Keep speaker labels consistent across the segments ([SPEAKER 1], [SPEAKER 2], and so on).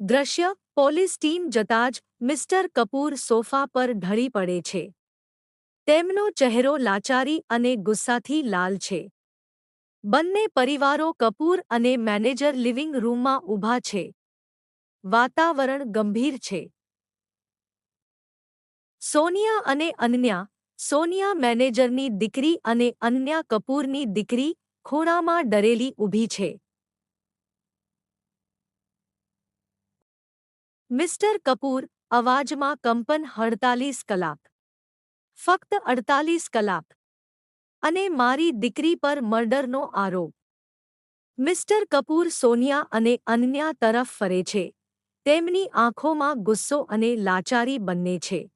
[SPEAKER 1] દ્રશ્ય police team જતાં જ મિસ્ટર કપૂર સોફા પર ઢળી પડે છે. તેમનો ચહેરો લાચારી અને ગુસ્સાથી લાલ છે. બંને પરિવારો કપૂર અને મેનેજર લિવિંગ રૂમમાં ઊભા છે. વાતાવરણ ગંભીર છે. સોનિયા અને અનન્યા. સોનિયા મેનેજરની દીકરી અને અનન્યા કપૂરની દીકરી ખૂણામાં ડરેલી ઊભી છે. મિસ્ટર કપૂર, અવાજમાં કંપન 48 કલાક. ફક્ત 48 કલાક. અને મારી દીકરી પર મર્ડરનો આરોપ. મિસ્ટર કપૂર સોનિયા અને અનન્યા તરફ ફરે છે. તેમની આંખોમાં ગુસ્સો અને લાચારી બંને છે.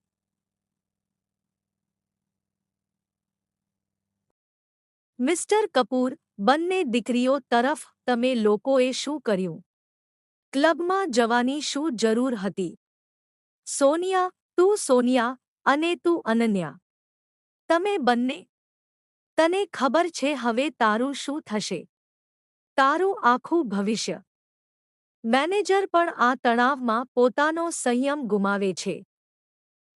[SPEAKER 1] મિસ્ટર કપૂર, બંને દીકરીઓ તરફ તમે લોકોએ શું કર્યું? ક્લબમાં જવાની શું જરૂર હતી? સોનિયા, તું સોનિયા, અને તું અનન્યા. તમે બંને. તને ખબર છે હવે તારું શું થશે? તારું આખું ભવિષ્ય. મેનેજર પણ આ તણાવમાં પોતાનો સંયમ ગુમાવે છે.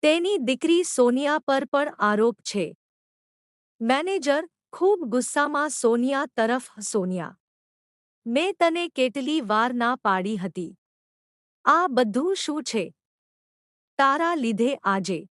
[SPEAKER 1] તેની દીકરી સોનિયા પર પણ આરોપ છે. મેનેજર, ખૂબ ગુસ્સામાં સોનિયા તરફ. સોનિયા, મેં તને કેટલી વાર ના પાડી હતી? આ બધું શું છે? તારા લીધે આજે